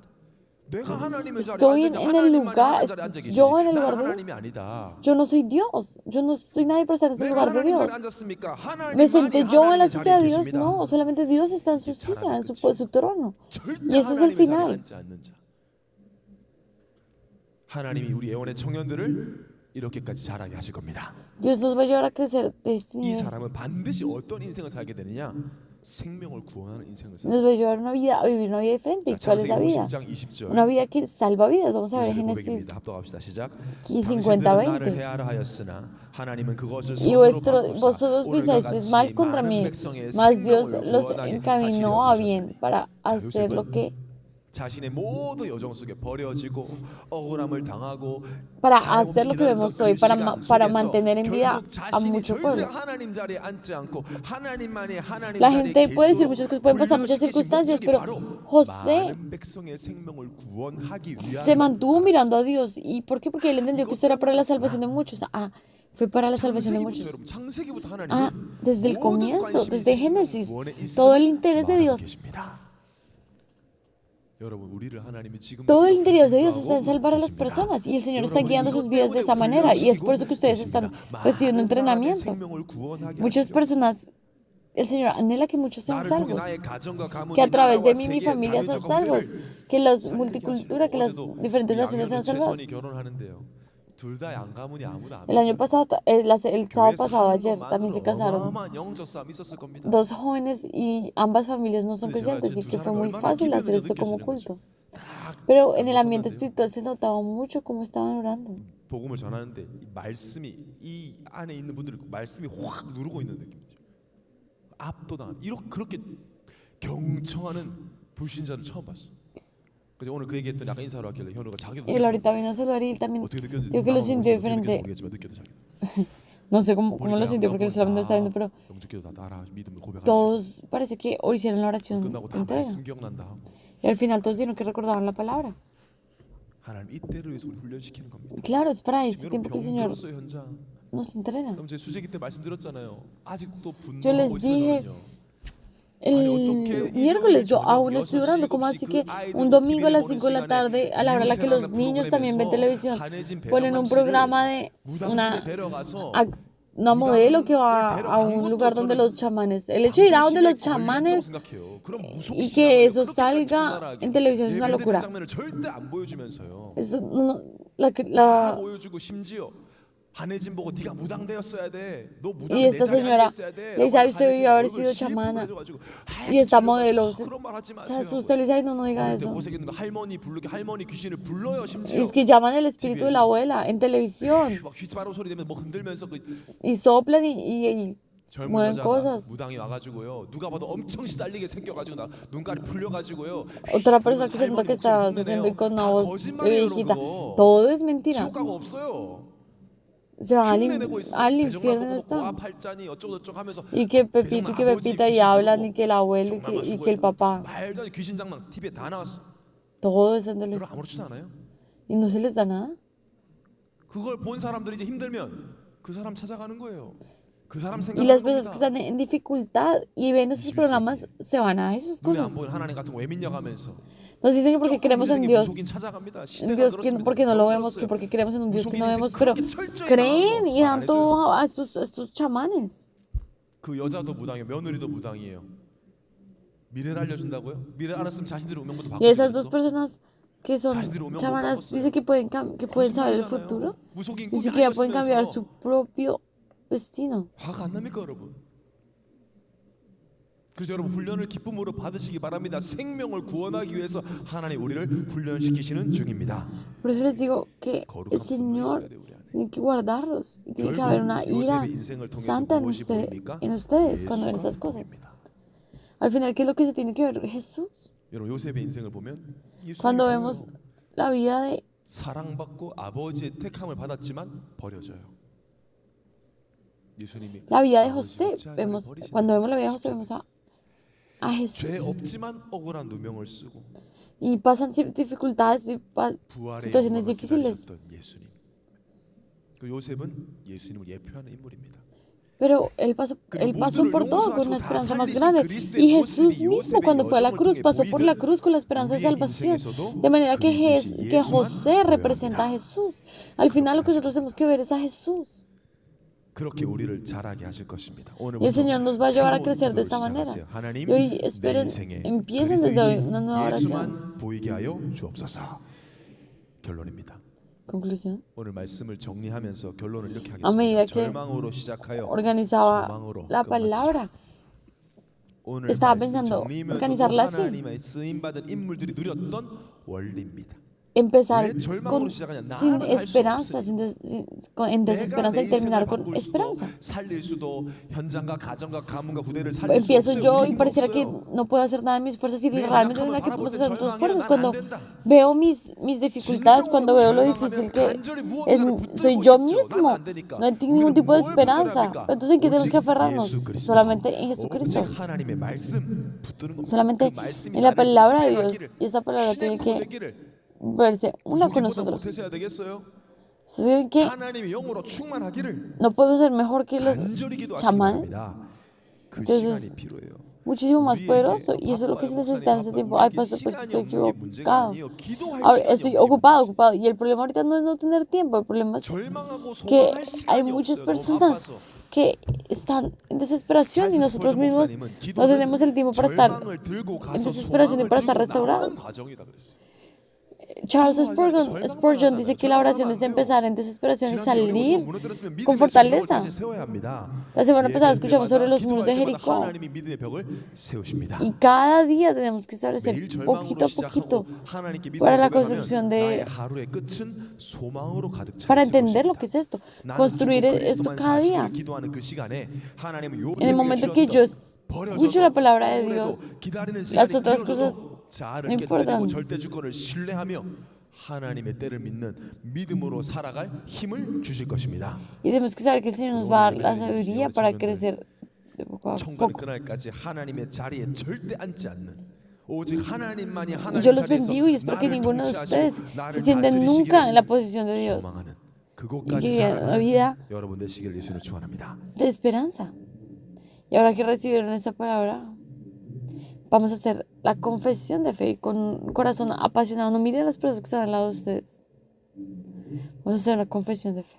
내가 하나님의 자리에 Estoy 앉아 en el 하나님만이 lugar, 하나님 자리에 앉아 계시지. yo en el 나는 lugar de 하나님이 Dios. 아니다. Yo no soy Dios, yo no soy nadie para estar en ese 내가 lugar de 하나님 Dios. 자리에 앉았습니까? ¿Me 하나님만이 senté yo en la 하나님의 silla 자리에 de Dios? 계십니다. No, solamente Dios está en su silla, en su trono. 절대 Y eso es el 하나님의 자리에 final. 앉지 않는 자. 하나님이 우리 애원의 청년들을 이렇게까지 자라게 하실 겁니다. Dios nos va a llevar a crecer de este 이 nivel. 사람은 반드시 어떤 인생을 살게 되느냐? 생명을 구원하는 인생을 살게. Nos va a llevar una vida, a vivir una vida diferente. ¿Y 자, cuál es la 창세기 vida? 50장 20절. Una vida que salva vidas. Vamos a ver 요셉의 Génesis 고백입니다. 합독합시다. 시작. 50, 당신들은 20. 나를 해하라 하였으나 하나님은 그것을 Y 선으로 vosotros 바꾸사 pensasteis 오늘과 mal 같이 contra 많은 mí, 백성의 mas Dios 생명을 los 구원하게 encaminó 하시려 a bien 하셨나니. para 자, hacer lo 요셉은 que 자신의 모든 여정 속에 버려지고 억울함을 당하고 para 다 hacer lo que 움직이는 vemos 그 hoy, 시간 para 속에서 mantener en vida 결국 a 자신이 mucho 절대 pueblo. 하나님 자리에 앉지 않고 하나님만이 하나님 La 자리에 gente puede decir 계시도록 muchas cosas, pueden pasar muchas 훈련시키신 circunstancias, 목적이 pero 바로 José 많은 백성의 생명을 구원하기 se 위한 mantuvo mirando a Dios. ¿Y por qué? Porque él entendió que esto era para la salvación de muchos. Ah, fue para la salvación de muchos. 여러분, 창세기부터 Ah, 하나님은 desde el 모든 comienzo, 관심이 desde 생명 Génesis, 구원에 있음을 todo el interés de 말하고 Dios, 계십니다. 여러분, 우리를 하나님이 지금 todo el interés de Dios está en 인도하고 salvar a las 계십니다. personas. Y el Señor está 여러분, guiando 이것 sus vidas de 때문에 esa manera. Y es por eso que ustedes 훈련시키고 están 계십니다. recibiendo 많은 사람의 entrenamiento. 생명을 구원하게 Muchas 하시려고. personas, el Señor anhela que muchos sean 나를 통해 salvos. 나의 가정과 가문이 Que a través de 나라와 mí mi 세계, familia sean 다민족 salvos. 교회를 Que la 살게 multicultura, 하시려고. que las 어제도 diferentes 우리 naciones sean 양현우 salvadas. 최선이 결혼하는데요. 둘 다 양가문이 아무도 안 El año 믿어요. pasado, el sábado 교회에서 pasado, 하는 ayer, también se 것만으로 casaron 어마어마한 영적 싸움 있었을 겁니다. dos jóvenes y ambas familias no son 근데 제가 creyentes y 두 que fue 사람이 muy 얼마나 fácil hacer 기도했는지 esto como 느껴지는 거죠. culto. 딱 Pero en el 안 ambiente 벗었는데요. espiritual se notaba mucho cómo estaban orando. 복음을 전하는데 이 말씀이 이 안에 있는 분들이 말씀이 확 누르고 있는 느낌이죠. 압도당한 그렇게 경청하는 불신자를 처음 봤어. 그래서 오늘 그 얘기했더니 아까 인사하러 왔길래 현우가 자기도 Y él ahorita vino a saludar y él también 어떻게 느꼈는지 dijo que lo 나만 sintió 모르겠지만 diferente. 모르겠지만 느껴도 자기. No sé cómo lo sintió porque él solamente lo está viendo, pero 영적기도 다 따라 믿음을 고백하시고 todos parece que hoy hicieron la oración 끝나고 다 entera. 말씀 기억난다 하고 Y al final todos dijeron que recordaban la palabra. 하나님 이때를 위해서 우리 훈련시키는 겁니다. Claro, es para 지금 este 여러분 tiempo que el 병 Señor 들었어요 현장 nos entrena. 그럼 제 수제기 때 말씀드렸잖아요. 아직도 Yo les 분노하고 dije 있으면요. el miércoles, yo aún estoy orando, como así que un domingo a las 5 de la tarde, a la hora a la que los niños también ven televisión, ponen un programa de una modelo que va a un lugar donde los chamanes, el hecho de ir a donde los chamanes y que eso salga en televisión es una locura. Eso, 다 보여주고 심지어 한혜진 보고 네가 무당되었어야 돼. 너 y 무당 내 esta 자리에 señora 앉아 있어야 돼. le dice, ay, usted debió haber 얼굴 sido 시뻘겋게 chamana. 해가지고, Y esta 집에 가서 modelo 그런 말 하지 se 마세요. asusta y le dice, ay, no, no diga 어릴 때 eso. 고생했는 거 할머니 부르게 할머니 귀신을 불러요 Y 심지어. es que llaman el espíritu de la abuela en televisión 막 휘바람 소리 되면 뭐 흔들면서 그 y soplan y 젊은 mueven 여자가 cosas. 무당이 와가지고요. 누가 봐도 엄청 시달리게 생겨가지고 나 눈깔이 풀려가지고요. Otra persona que se nota 할머니 que está 목소리 sufriendo y con una 다 voz de 거짓말이에요, 여러분, viejita. 그거. Todo es mentira. 지옥 가고 없어요. Se van 흉내내고 있어. al 배정만 infierno 보고 están. 고아팔자니 어쩌고 저쩌고 하면서 Y que Pepito y que Pepita y hablan y que el abuelo y que el papá. 말도 안 돼. 귀신 장난 TV에 다 나왔어. Todo es en 여러분 televisión. 아무렇지도 않아요? Y no se les da nada. 그걸 본 사람들이 이제 힘들면 그 사람 찾아가는 거예요. 그 사람 Y las 생각하는 personas que 겁니다. están en dificultad y ven esos programas se van a esas 눈에 안 cosas. 보이는 하나님 같은 거 왜 믿냐가면서 Nos dicen que porque creemos en Dios, 무속인 찾아갑니다. en 시대가 Dios que 그렇습니다. porque no lo vemos, 들었어요. que porque creemos en un Dios que no 무속인이 vemos, pero 그렇게 철저히 creen 나가서 y 말 dan 안 todo 해줘요. a estos chamanes. 그 여자도 무당이에요. 며느리도 무당이에요. 미래를 알려준다고요? 미래를 알았으면 자신들의 운명부터 Y esas dos 바꿔주겠어? personas que son chamanas dicen que pueden saber el futuro, 무속인 ni 꾼이 siquiera pueden cambiar 아니었으면서 su propio destino. 화가 안 납니까 여러분? 그래서 여러분 훈련을 기쁨으로 받으시기 바랍니다. 생명을 구원하기 위해서 하나님 우리를 훈련시키시는 중입니다. Por eso les digo que el 거룩한 분노 Señor 있어야 돼 우리 안에. tiene que guardarlos y tiene que haber una 결국 ira 요셉의 인생을 통해서 santa 무엇이 보입니까? en ustedes cuando ven estas 예수가 cosas. 보입니다. Al final, ¿qué es lo que se tiene que ver? Jesús. 여러분 요셉의 인생을 보면 예수님이 Cuando 보여요. vemos la vida de 사랑받고 아버지의 택함을 받았지만 버려져요. 예수님이 la vida de 아버지 José, 어찌하여 vemos, 버리시나요? cuando vemos la vida de José, vemos a 죄 Jesús. 없지만 억울한 누명을 쓰고 Y pasan dificultades, 부활의 situaciones 영광을 difíciles. 기다리셨던 예수님. 그 요셉은 예수님을 예표하는 인물입니다. Pero él pasó por todo con una esperanza más grande. Y Jesús mismo, cuando fue a la cruz, pasó por la cruz con la esperanza de salvación. De manera que José representa a Jesús. Al final, lo que nosotros tenemos que ver es a Jesús. 그렇게 우리를 자라게 하실 것입니다. Y el Señor nos va a llevar a crecer de esta manera. 하나님, Y hoy 내 esperen, 인생에 empiecen desde hoy una nueva oración. 예수만 보이게 하여 주옵소서. 결론입니다. Conclusión. 오늘 말씀을 정리하면서 결론을 이렇게 A medida 하겠습니다. que 절망으로 시작하여 organizaba 소망으로 la 끝마치라. palabra, 오늘 estaba 말씀 pensando 정리면서도 organizarla así. 하나님의 쓰임 받은 인물들이 누렸던 원리입니다. Empezar 왜 절망으로 시작하냐? sin 나는 할수 esperanza, 없으니. en 내가 desesperanza 내 y terminar 인생을 con 바꿀 수도 esperanza. 살릴 수도 현장과 가정과 가문과 구대를 살릴 수 Empiezo 없어요. yo 우리 y 힘 pareciera que 없어요. no puedo hacer nada de mis fuerzas y 내 realmente 연약함을 tendrá que 바라볼 때 hacer otras 절망해. fuerzas. 나는 Cuando 안 된다. veo mis dificultades, cuando veo lo difícil que es, soy yo mismo, no hay ningún tipo de esperanza. Entonces, ¿en qué tenemos que aferrarnos? Solamente en Jesucristo. 오직 하나님의 말씀 붙드는 겁니다. Solamente 그 말씀이 en la 나를 palabra de Dios. 지배하기를, Y esta palabra tiene que 되기를 verse una con 무속인보다 nosotros. 못해서야 되겠어요? Así que 하나님의 영으로 충만하기를 no podemos ser mejor que los 간절히 기도하시기 chamanes. 바랍니다. 그 Entonces, 시간이 필요해요. muchísimo más poderoso y eso es lo que se necesita en ese tiempo. Ay, pastor, pues estoy equivocado. Ahora estoy ocupado. Y el problema ahorita no es no tener tiempo, el problema es que hay muchas personas que están en desesperación y nosotros mismos no tenemos el tiempo para estar en desesperación y para estar restaurados. Charles Spurgeon dice que la oración es empezar en desesperación y salir con fortaleza. La semana pasada escuchamos sobre los muros de Jericó y cada día tenemos que establecer poquito a poquito para la construcción de, para entender lo que es esto, construir esto cada día. En el momento que yo escucho la palabra de Dios, las otras cosas no importan. 절대주권을 신뢰하며 하나님의 때를 믿는 믿음으로 살아갈 힘을 주실 것입니다. Y tenemos que saber que el Señor nos va a dar la sabiduría para crecer de poco a 천국의 poco. 그날까지 하나님의 자리에 절대 앉지 않는 오직 하나님만이 Y 하나님 yo los 자리에서 bendigo y espero que 나를 ninguno de 통치하시고 ustedes 나를 se sienten 다스리시기를 nunca en la posición de Dios. 소망하는 그곳까지 vivían una 살아가는 vida 여러분 되시길 예수님을 축원합니다. de esperanza. Y ahora que recibieron esta palabra, vamos a hacer la confesión de fe y con un corazón apasionado. No miren a las personas que están al lado de ustedes. Vamos a hacer una confesión de fe.